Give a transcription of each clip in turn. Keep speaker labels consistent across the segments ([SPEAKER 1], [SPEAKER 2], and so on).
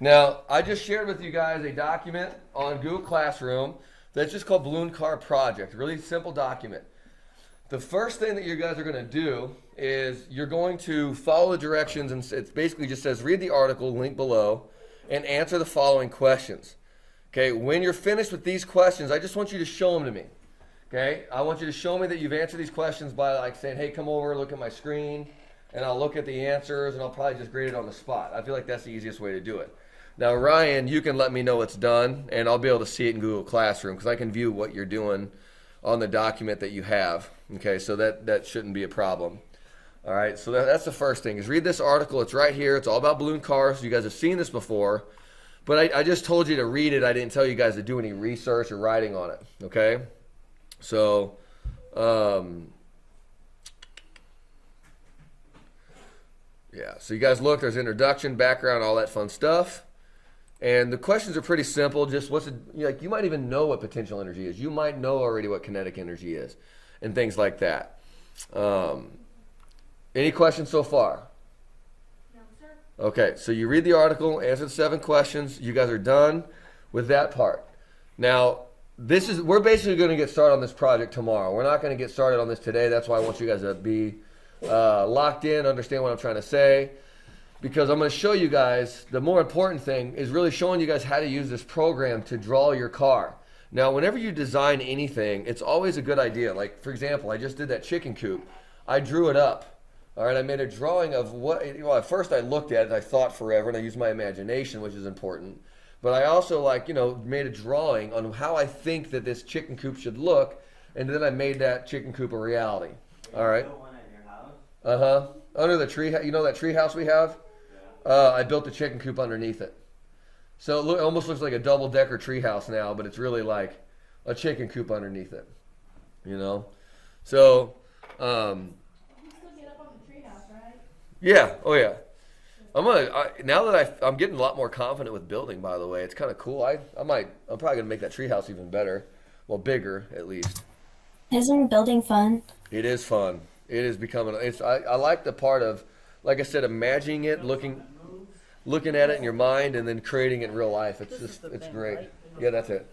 [SPEAKER 1] Now, I just shared with you guys a document on Google Classroom that's just called Balloon Car Project. Really simple document. The first thing that you guys are going to do is you're going to follow the directions, and it basically just says read the article, link below, and answer the following questions. Okay, when you're finished with these questions, I just want you to show them to me. Okay, I want you to show me that you've answered these questions by like saying, hey, come over, look at my screen, and I'll look at the answers, and I'll probably just grade it on the spot. I feel like that's the easiest way to do it. Now, Ryan, you can let me know it's done, and I'll be able to see it in Google Classroom because I can view what you're doing on the document that you have. Okay, so that shouldn't be a problem. All right, so that's the first thing is read this article. It's right here. It's all about balloon cars. You guys have seen this before, but I just told you to read it. I didn't tell you guys to do any research or writing on it. Okay, so yeah, so you guys look. There's introduction, background, all that fun stuff. And the questions are pretty simple. Just you might even know what potential energy is. You might know already what kinetic energy is, and things like that. Any questions so far?
[SPEAKER 2] No, sir.
[SPEAKER 1] Okay, so you read the article, answer the 7 questions. You guys are done with that part. Now, we're basically going to get started on this project tomorrow. We're not going to get started on this today. That's why I want you guys to be locked in, understand what I'm trying to say. Because I'm going to show you guys, the more important thing is really showing you guys how to use this program to draw your car. Now, whenever you design anything, it's always a good idea. Like, for example, I just did that chicken coop. I drew it up. All right, I made a drawing of at first I looked at it and I thought forever and I used my imagination, which is important. But I also made a drawing on how I think that this chicken coop should look, and then I made that chicken coop a reality. All right.
[SPEAKER 3] Built one at your house?
[SPEAKER 1] Uh-huh. Under the tree, that tree house we have? I built the chicken coop underneath it. So it almost looks like a double-decker treehouse now, but it's really like a chicken coop underneath it. So,
[SPEAKER 2] You still get up on the treehouse, right?
[SPEAKER 1] yeah, oh yeah. Now that I'm getting a lot more confident with building. By the way, it's kind of cool. I'm probably gonna make that treehouse even better, well, bigger at least.
[SPEAKER 4] Isn't building fun?
[SPEAKER 1] It is fun. It is becoming. I like the part of, like I said, imagining it, looking at it in your mind, and then creating it in real life. It's great. Yeah, that's it.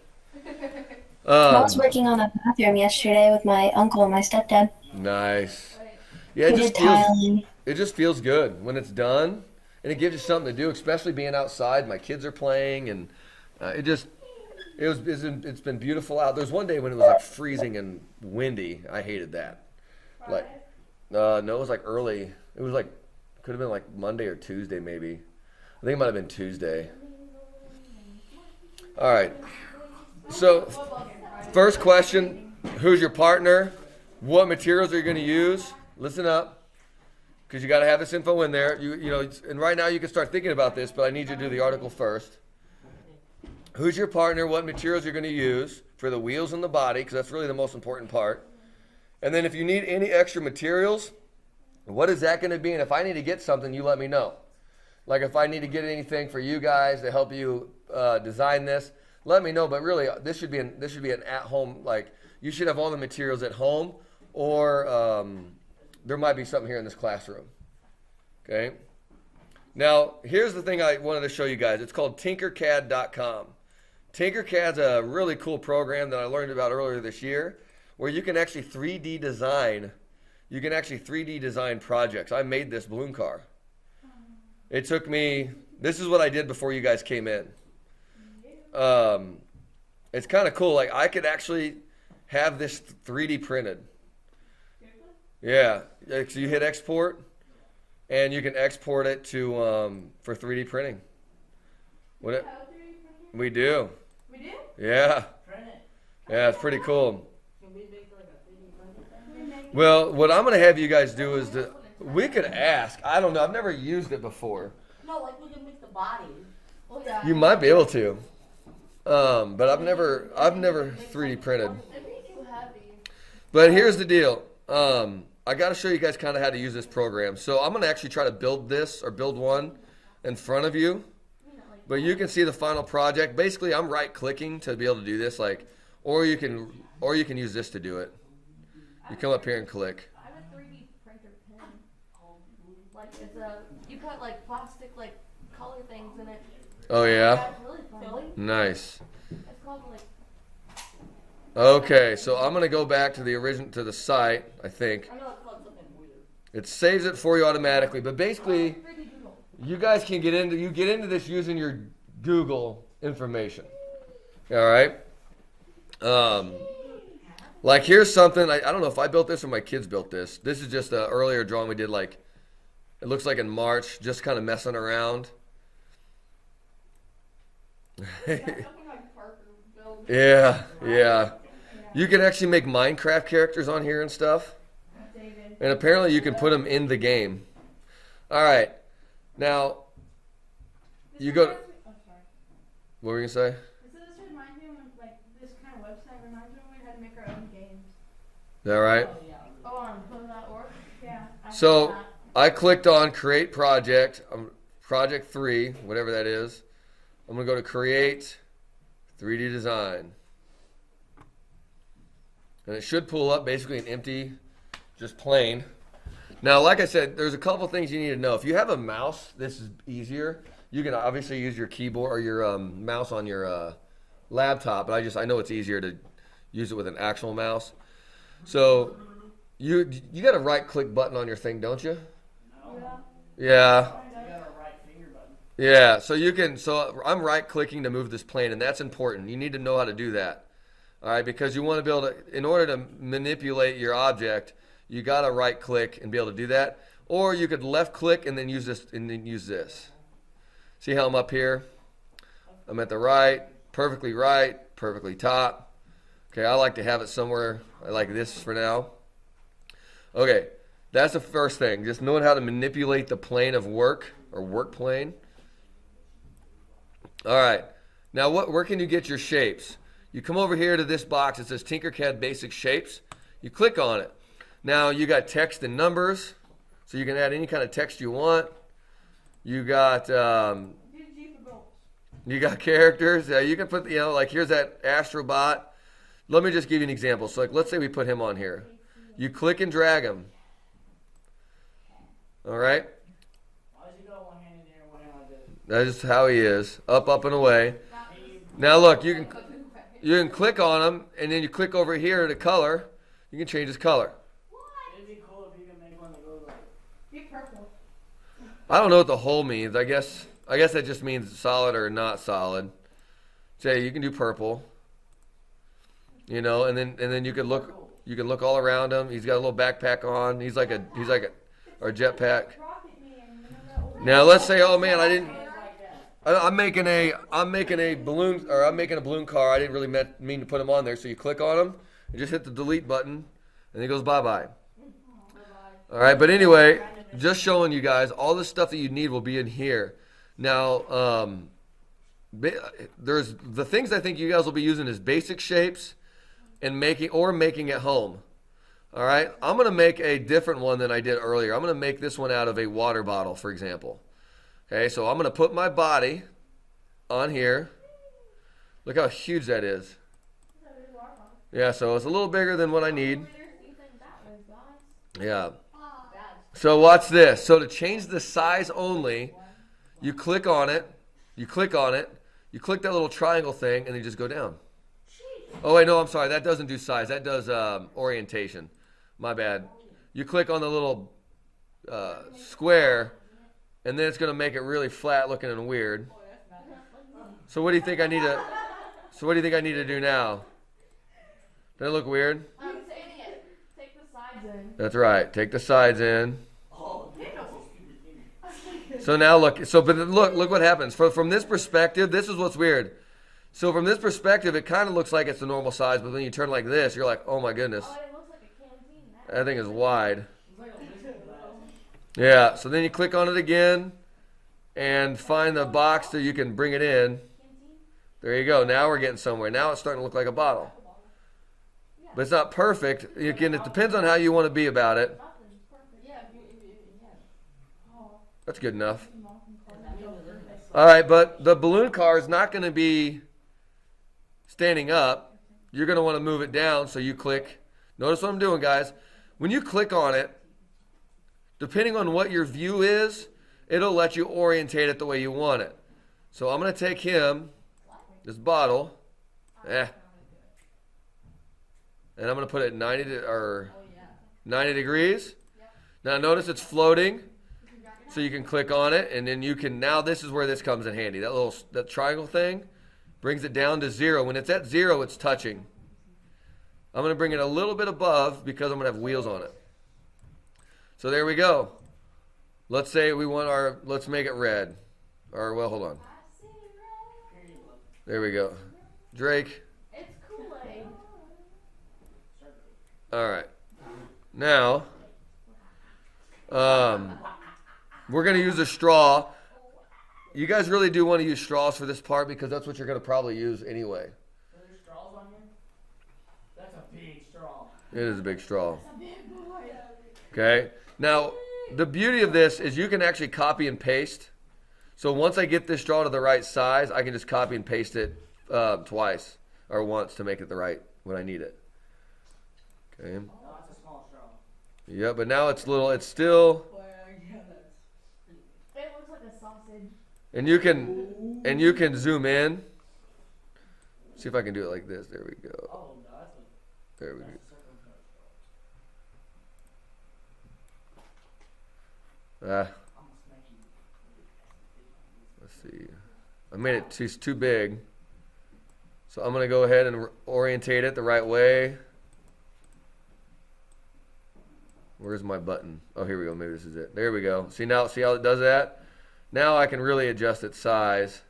[SPEAKER 4] I was working on a bathroom yesterday with my uncle and my stepdad.
[SPEAKER 1] Nice. Yeah,
[SPEAKER 4] We did tiling.
[SPEAKER 1] it just feels good when it's done, and it gives you something to do, especially being outside. My kids are playing, and it's been beautiful out. There's one day when it was like freezing and windy. I hated that. Like, no, it was like early. It was like could have been like Monday or Tuesday maybe. I think it might have been Tuesday. All right. So, first question: who's your partner? What materials are you going to use? Listen up, because you got to have this info in there. And right now you can start thinking about this, but I need you to do the article first. Who's your partner? What materials you're going to use for the wheels and the body, because that's really the most important part. And then if you need any extra materials, what is that going to be? And if I need to get something, you let me know. Like if I need to get anything for you guys to help you design this, let me know. But really, this should be an at-home. Like you should have all the materials at home, or there might be something here in this classroom. Okay. Now here's the thing I wanted to show you guys. It's called Tinkercad.com. Tinkercad's a really cool program that I learned about earlier this year, where you can actually 3D design. You can actually 3D design projects. I made this balloon car. It took me, this is what I did before you guys came in. It's kind of cool. Like I could actually have this 3D printed. Yeah. So you hit export, and you can export it to for 3D printing. We do.
[SPEAKER 2] We do?
[SPEAKER 1] Yeah.
[SPEAKER 3] Print it.
[SPEAKER 1] Yeah, it's pretty cool.
[SPEAKER 3] Can we make like a 3D printer?
[SPEAKER 1] Well, what I'm going to have you guys do is we could ask. I don't know. I've never used it before.
[SPEAKER 2] No, like we can make the body. Well, yeah.
[SPEAKER 1] You might be able to. But I've never 3D printed.
[SPEAKER 2] It'd be too heavy.
[SPEAKER 1] But here's the deal. I got to show you guys kind of how to use this program. So I'm going to actually try to build this or build one in front of you. But you can see the final project. Basically, I'm right-clicking to be able to do this, or you can use this to do it. You come up here and click.
[SPEAKER 2] I have a 3D printer pen. Like you put like plastic like color things in it.
[SPEAKER 1] Oh yeah,
[SPEAKER 2] That's really fun.
[SPEAKER 3] Philly?
[SPEAKER 1] nice.
[SPEAKER 2] It's called like.
[SPEAKER 1] Okay, so I'm gonna go back to the site. I think
[SPEAKER 3] I know it's called something weird.
[SPEAKER 1] it saves it for you automatically. But basically,
[SPEAKER 2] Freaky Doodle.
[SPEAKER 1] you guys can get into this using your Google information. All right. Like here's something I don't know if I built this or my kids built this. This is just an earlier drawing we did. Like it looks like in March, just kind of messing around.
[SPEAKER 2] Something like Parker build.
[SPEAKER 1] Yeah, yeah. You can actually make Minecraft characters on here and stuff.
[SPEAKER 2] David.
[SPEAKER 1] And apparently you can put them in the game. All right. Now,
[SPEAKER 2] This
[SPEAKER 1] you go.
[SPEAKER 2] reminds me- Oh, sorry.
[SPEAKER 1] What were you going to say?
[SPEAKER 2] This reminds me of when, like, this kind of website reminds me when we had to make our own games.
[SPEAKER 1] Is that right?
[SPEAKER 3] Oh, yeah.
[SPEAKER 2] Oh, on Close.org? Yeah. I
[SPEAKER 1] So
[SPEAKER 2] heard that.
[SPEAKER 1] I clicked on create project, project 3, whatever that is. I'm going to go to create 3D design. And it should pull up basically an empty, just plain. Now, like I said, there's a couple things you need to know. If you have a mouse, this is easier. You can obviously use your keyboard or your mouse on your laptop, but I know it's easier to use it with an actual mouse. So you got a right click button on your thing, don't you?
[SPEAKER 3] No.
[SPEAKER 2] Yeah.
[SPEAKER 1] Yeah.
[SPEAKER 3] You got a right finger button.
[SPEAKER 1] Yeah, so I'm right clicking to move this plane, and that's important. You need to know how to do that. All right, because you want to be able to, in order to manipulate your object, you got to right click and be able to do that. Or you could left click and then use this and then use this. See how I'm up here? I'm at the right, perfectly top. Okay, I like to have it somewhere. I like this for now. Okay, that's the first thing. Just knowing how to manipulate the plane of work or work plane. All right, now where can you get your shapes? You come over here to this box. It says Tinkercad Basic Shapes. You click on it. Now you got text and numbers, so you can add any kind of text you want. You got
[SPEAKER 2] DG for goals.
[SPEAKER 1] you got characters. You can put like here's that Astrobot. Let me just give you an example. So like let's say we put him on here. You click and drag him. All right.
[SPEAKER 3] Why does he go one hand in here and one hand like this?
[SPEAKER 1] That is how he is. Up and away.
[SPEAKER 3] He-
[SPEAKER 1] Now look, you can click on him, and then you click over here to color. You can change his color.
[SPEAKER 3] It'd be cool if you could make one that goes like.
[SPEAKER 2] Be purple.
[SPEAKER 1] I don't know what the whole means. I guess that just means solid or not solid. Say you can do purple. And then you can look all around him. He's got a little backpack on. He's like a or jetpack.
[SPEAKER 2] Rocket Man. Remember that old
[SPEAKER 1] Now let's say, oh man,
[SPEAKER 3] Like that.
[SPEAKER 1] I'm making a balloon car. I didn't really mean to put him on there. So you click on him and just hit the delete button, and he goes bye-bye. All right, but anyway, just showing you guys all the stuff that you need will be in here. Now, there's the things I think you guys will be using is basic shapes and making at home. All right, I'm gonna make a different one than I did earlier. I'm gonna make this one out of a water bottle, for example. Okay, so I'm gonna put my body on here. Look how huge that is. Yeah, so it's a little bigger than what I need. Yeah. So watch this. So to change the size only, you click on it, you click that little triangle thing, and then you just go down. Oh wait, no, I'm sorry. That doesn't do size. That does orientation. My bad. You click on the little square, and then it's going to make it really flat looking and weird. So what do you think I need to? So what do you think I need to do now? Doesn't it look weird?
[SPEAKER 2] I'm saying it. Take the sides in.
[SPEAKER 1] That's right. Take the sides in.
[SPEAKER 3] Oh,
[SPEAKER 1] So now look. But look what happens. From this perspective, this is what's weird. So from this perspective, it kind of looks like it's the normal size, but when you turn like this, you're like, oh my goodness,
[SPEAKER 2] Oh, it looks like a canteen now.
[SPEAKER 1] that thing is wide.
[SPEAKER 3] it's like a whiskey glass.
[SPEAKER 1] Yeah. So then you click on it again, and find the box so you can bring it in. There you go. Now we're getting somewhere. Now it's starting to look like a bottle. But it's not perfect. Again, it depends on how you want to be about it.
[SPEAKER 2] Nothing's perfect. Yeah, Oh,
[SPEAKER 1] That's good enough.
[SPEAKER 2] perfect.
[SPEAKER 1] All right, but the balloon car is not going to be standing up. You're going to want to move it down, so you click. Notice what I'm doing, guys. When you click on it, depending on what your view is, it'll let you orientate it the way you want it. So I'm going to take him, this bottle, and I'm going to put it 90 degrees. Now notice it's floating, so you can click on it, and then you can, now this is where this comes in handy. That triangle thing brings it down to 0. When it's at 0, it's touching. I'm going to bring it a little bit above because I'm going to have wheels on it. So there we go. Let's say we want let's make it red. Or, well, hold on. There we go. Drake.
[SPEAKER 2] It's Kool-Aid.
[SPEAKER 1] All right. Now, we're going to use a straw. You guys really do want to use straws for this part because that's what you're going to probably use anyway.
[SPEAKER 3] Are there straws on here? That's a big straw.
[SPEAKER 1] It is a big straw. Okay. Now, the beauty of this is you can actually copy and paste. So once I get this straw to the right size, I can just copy and paste it twice or once to make it the right when I need it. Okay.
[SPEAKER 3] No, that's a small straw.
[SPEAKER 1] Yeah, but now it's still,
[SPEAKER 2] It looks like a sausage.
[SPEAKER 1] and you can zoom in. See if I can do it like this. There we go.
[SPEAKER 3] Oh, no, that's
[SPEAKER 1] There we
[SPEAKER 3] a
[SPEAKER 1] go.
[SPEAKER 3] circumference straw.
[SPEAKER 1] Ah,
[SPEAKER 3] I'm gonna smack you.
[SPEAKER 1] let's see. I made it too big. So I'm going to go ahead and orientate it the right way. Where's my button? Oh, here we go. Maybe this is it. There we go. See how it does that? Now I can really adjust its size.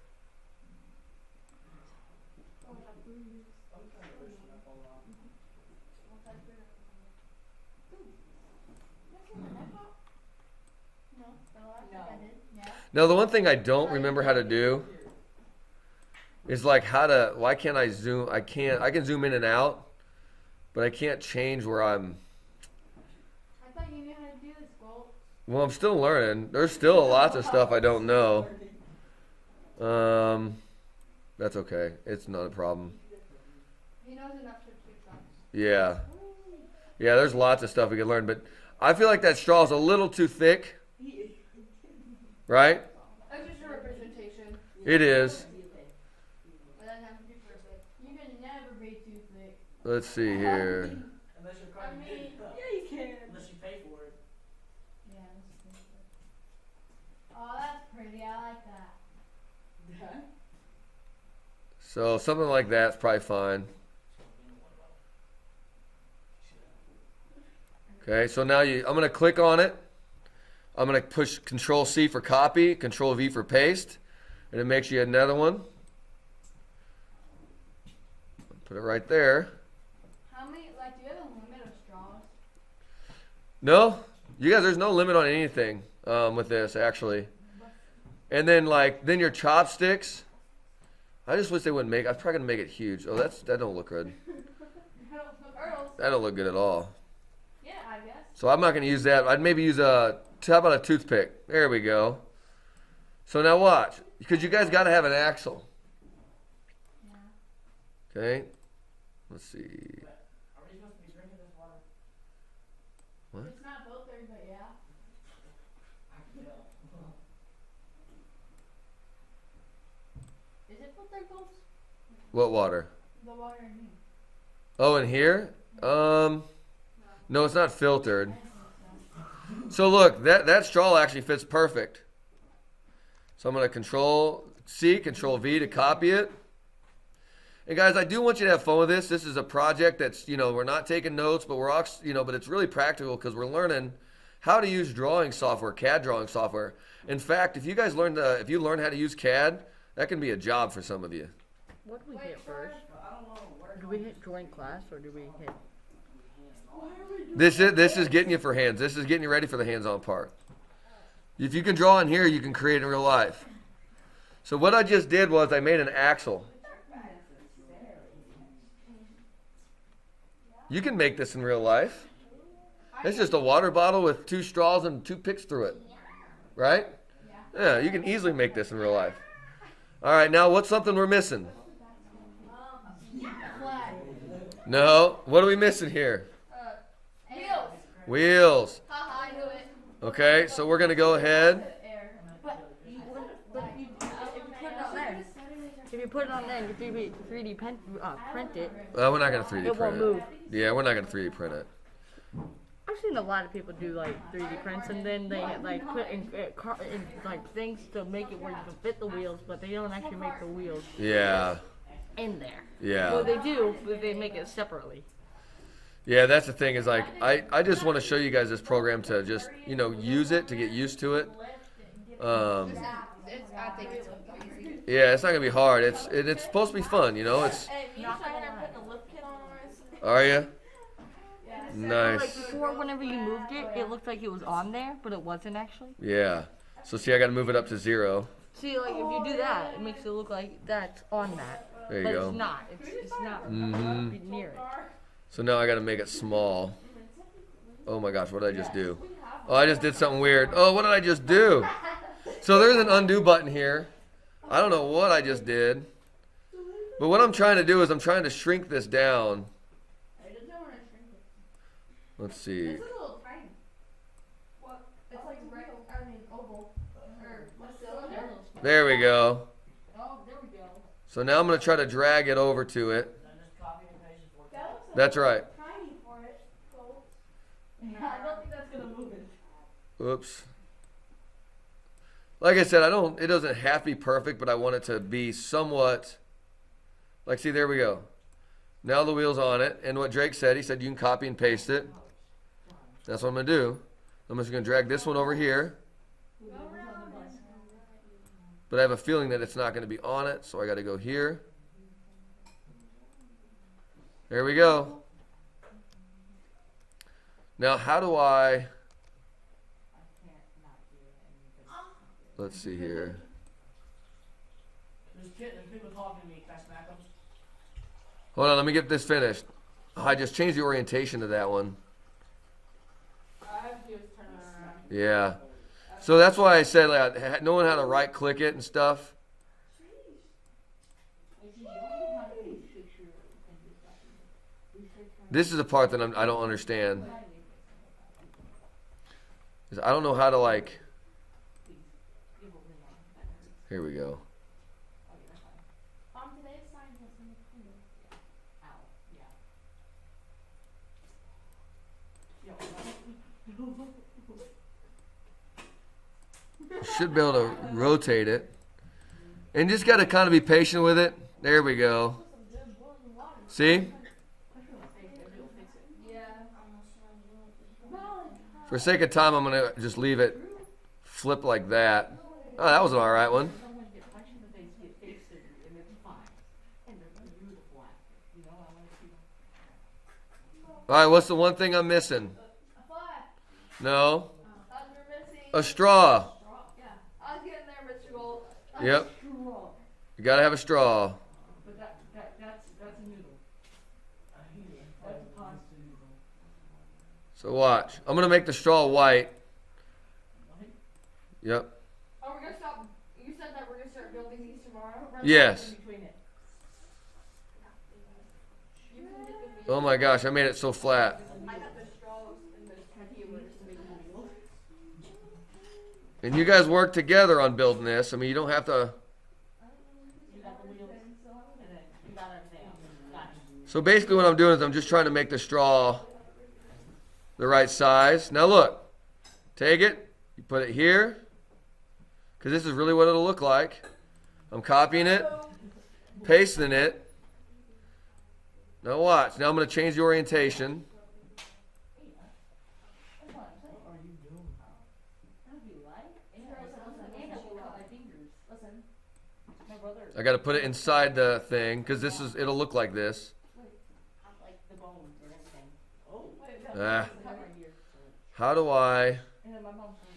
[SPEAKER 1] Now the one thing I don't remember how to do is like why can't I zoom? I can zoom in and out, but I can't change where I'm.
[SPEAKER 2] I thought you knew how to do this, Bolt.
[SPEAKER 1] Well, I'm still learning. There's still lots of stuff I don't know. That's okay. It's not a problem.
[SPEAKER 2] He knows enough to fix that.
[SPEAKER 1] Yeah. Yeah, there's lots of stuff we can learn, but I feel like that straw is a little too thick. Right?
[SPEAKER 2] That's just a representation.
[SPEAKER 1] It is.
[SPEAKER 2] It doesn't have to be perfect. You can never be too thick.
[SPEAKER 1] Let's see here.
[SPEAKER 3] Unless you're cutting big.
[SPEAKER 2] Yeah, you can.
[SPEAKER 3] Unless you pay for it.
[SPEAKER 2] Yeah, this is good. Oh, that's pretty. I like that.
[SPEAKER 1] So something like that's probably fine. Okay, so now I'm going to click on it. I'm going to push Control C for copy, Control V for paste, and it makes you another one. Put it right there.
[SPEAKER 2] How many, do you have a limit of straws?
[SPEAKER 1] No, you guys, there's no limit on anything with this actually. And then then your chopsticks. I just wish they wouldn't make. I was probably gonna make it huge. Oh, that don't look good.
[SPEAKER 2] Earls.
[SPEAKER 1] That don't look good at all.
[SPEAKER 2] Yeah, I guess.
[SPEAKER 1] So I'm not gonna use that. I'd maybe use how about a toothpick? There we go. So now watch, because you guys got to have an axle.
[SPEAKER 2] Yeah.
[SPEAKER 1] Okay. Let's see.
[SPEAKER 3] Are we supposed to be drinking this water?
[SPEAKER 2] It's not filtered, but yeah.
[SPEAKER 3] I can tell.
[SPEAKER 2] Is it filtered, folks?
[SPEAKER 1] What water?
[SPEAKER 2] The water in here.
[SPEAKER 1] Oh, in here? No, it's not filtered. So look, that straw actually fits perfect. So I'm going to Control C, Control V to copy it. And guys, I do want you to have fun with this. This is a project that's, we're not taking notes, but we're, but it's really practical because we're learning how to use drawing software, CAD drawing software. In fact, if you guys learn how to use CAD, that can be a job for some of you.
[SPEAKER 5] What do we hit first?
[SPEAKER 3] I don't know. Where
[SPEAKER 5] Do we hit join class or do we hit?
[SPEAKER 1] This is getting you for hands. This is getting you ready for the hands-on part. If you can draw in here, you can create in real life. So what I just did was I made an axle. You can make this in real life. It's just a water bottle with 2 straws and 2 picks through it. Right? Yeah, you can easily make this in real life. All right, now what's something we're missing?
[SPEAKER 2] Flag.
[SPEAKER 1] No, what are we missing here?
[SPEAKER 2] Wheels.
[SPEAKER 1] Wheels.
[SPEAKER 2] Haha, I knew it.
[SPEAKER 1] Okay, so we're going to go ahead.
[SPEAKER 2] Air.
[SPEAKER 5] But you, if you put it if you put it on there and you 3D print it,
[SPEAKER 1] We're not gonna 3D
[SPEAKER 5] it
[SPEAKER 1] print
[SPEAKER 5] won't
[SPEAKER 1] it.
[SPEAKER 5] move.
[SPEAKER 1] Yeah, we're not gonna 3D print it.
[SPEAKER 5] I've seen a lot of people do like 3D prints and then they like put in like things to make it where you can fit the wheels, but they don't actually make the wheels
[SPEAKER 1] Yeah,
[SPEAKER 5] in there.
[SPEAKER 1] yeah.
[SPEAKER 5] Well, they do, but they make it separately.
[SPEAKER 1] Yeah, that's the thing is like, I just want to show you guys this program to just, use it, to get used to it.
[SPEAKER 2] I think it's easy.
[SPEAKER 1] Yeah, it's not gonna be hard. It's supposed to be fun, it's.
[SPEAKER 2] Hey, me and Cheyenne are putting a lift kit on ours.
[SPEAKER 1] Are you?
[SPEAKER 5] Like
[SPEAKER 1] Nice.
[SPEAKER 5] before, whenever you moved it, it looked like it was on there, but it wasn't actually.
[SPEAKER 1] Yeah. So see, I gotta move it up to 0.
[SPEAKER 5] See, like if you do that, it makes it look like that's on that.
[SPEAKER 1] There you
[SPEAKER 5] But
[SPEAKER 1] go.
[SPEAKER 5] it's not. It's not
[SPEAKER 1] Mhm.
[SPEAKER 5] near it.
[SPEAKER 1] So now I gotta make it small. Oh my gosh, what did I just do? Oh, I just did something weird. Oh, what did I just do? So there's an undo button here. I don't know what I just did. But what I'm trying to do is I'm trying to shrink this down. Let's see.
[SPEAKER 2] It's a little tiny. What? It's like oval. Or what's the other?
[SPEAKER 1] There we go.
[SPEAKER 2] Oh, there we go.
[SPEAKER 1] So now I'm gonna try to drag it over to it.
[SPEAKER 3] Then just copy and paste it for you.
[SPEAKER 1] That's right.
[SPEAKER 2] Tiny for it. So. I don't think that's gonna move it.
[SPEAKER 1] Oops. Like I said, it doesn't have to be perfect, but I want it to be somewhat, like, see, there we go. Now the wheel's on it, and what Drake said, he said you can copy and paste it. That's what I'm gonna do. I'm just gonna drag this one over here. But I have a feeling that it's not gonna be on it, so I gotta go here. There we go. Now how do I, let's see here.
[SPEAKER 3] There's people talking to me. Can I smack them?
[SPEAKER 1] Hold on, let me get this finished. Oh, I just changed the orientation to that one.
[SPEAKER 2] I have to just turn it around.
[SPEAKER 1] Yeah. So that's why I said like knowing how to right click it and stuff. This is the part that I don't understand. 'Cause I don't know how to like. Here we go.
[SPEAKER 2] Today's sign was in the
[SPEAKER 1] Should be able to rotate it. And just got to kind of be patient with it. There we go. See? For sake of time, I'm going to just leave it flip like that. Oh, that was an all right one. All right, what's the one thing I'm missing? No? A straw.
[SPEAKER 2] Yeah. I was getting there, Mr. Gold.
[SPEAKER 1] Yep. You got to have a straw.
[SPEAKER 3] But that's a noodle. That's a pasta noodle.
[SPEAKER 1] So watch. I'm going to make the straw white. Yep.
[SPEAKER 2] Oh, we're gonna stop. You said that we're gonna start building these tomorrow.
[SPEAKER 1] Yes.
[SPEAKER 2] In between it. You can get the
[SPEAKER 1] Oh my gosh, I made it so flat.
[SPEAKER 2] I got the straws and the containers to make the wheels.
[SPEAKER 1] And you guys work together on building this. I mean, you don't have to.
[SPEAKER 5] You got the wheels, and then you got everything else. Gotcha.
[SPEAKER 1] So basically, what I'm doing is I'm just trying to make the straw the right size. Now look, take it, you put it here, because this is really what it'll look like. I'm copying it, pasting it. Now watch. Now I'm going to change the orientation. I got to put it inside the thing because it'll look like this.
[SPEAKER 5] Like the bones or anything.
[SPEAKER 1] Ah. How do I?
[SPEAKER 5] And then my mom's like,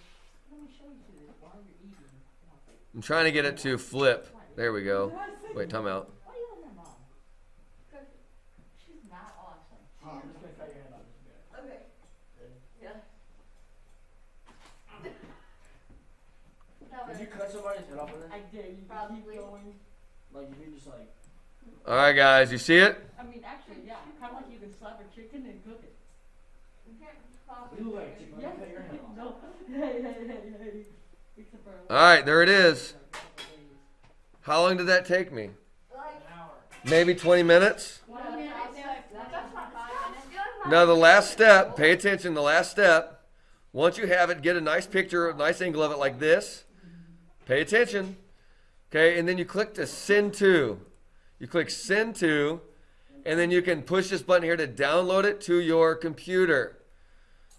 [SPEAKER 5] let me show you this while you're eating. And I was like,
[SPEAKER 1] I'm trying to get it to flip. There we go. Wait, time out.
[SPEAKER 5] why are you on my mom? She's not awesome.
[SPEAKER 3] I'm just gonna cut your hand off. This
[SPEAKER 2] Okay. Yeah.
[SPEAKER 3] Did you cut somebody's head off with it?
[SPEAKER 5] I did. You
[SPEAKER 2] Probably.
[SPEAKER 5] keep going.
[SPEAKER 3] Like you mean just like?
[SPEAKER 1] All right, guys, you see it?
[SPEAKER 5] I mean, actually, yeah. Kind of like you can slap a chicken and cook it.
[SPEAKER 3] You look like a chicken.
[SPEAKER 5] Yeah.
[SPEAKER 3] Cut your hand off.
[SPEAKER 5] No. Hey. Except for
[SPEAKER 1] All right, there it is. How long did that take me? maybe 20 minutes.
[SPEAKER 2] 20 minutes. That's not 5 minutes.
[SPEAKER 1] Now the last step, pay attention, the last step, once you have it, get a nice picture, a nice angle of it like this. Pay attention. Okay, and then you click to send to. You click send to, and then you can push this button here to download it to your computer.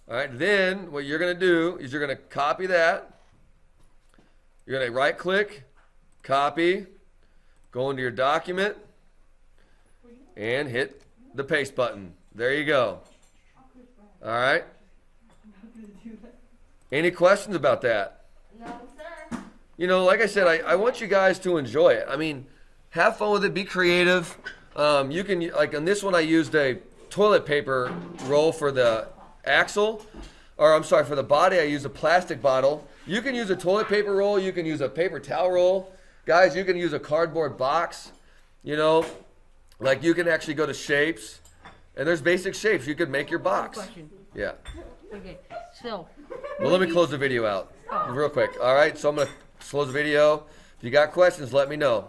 [SPEAKER 1] All right, then what you're going to do is you're going to copy that. You're going to right click, copy, go into your document, and hit the paste button. There you go. All right. Any questions about that?
[SPEAKER 5] No, sir.
[SPEAKER 1] You know, like I said, I want you guys to enjoy it. I mean, have fun with it. Be creative. You can, like on this one, I used a toilet paper roll for the axle. Or I'm sorry, for the body, I used a plastic bottle. You can use a toilet paper roll. You can use a paper towel roll. Guys, you can use a cardboard box. You know, like you can actually go to shapes. And there's basic shapes. You could make your box.
[SPEAKER 5] Question.
[SPEAKER 1] Yeah.
[SPEAKER 5] Okay, so.
[SPEAKER 1] Well, let me close the video out real quick. All right, so I'm going to close the video. If you got questions, let me know.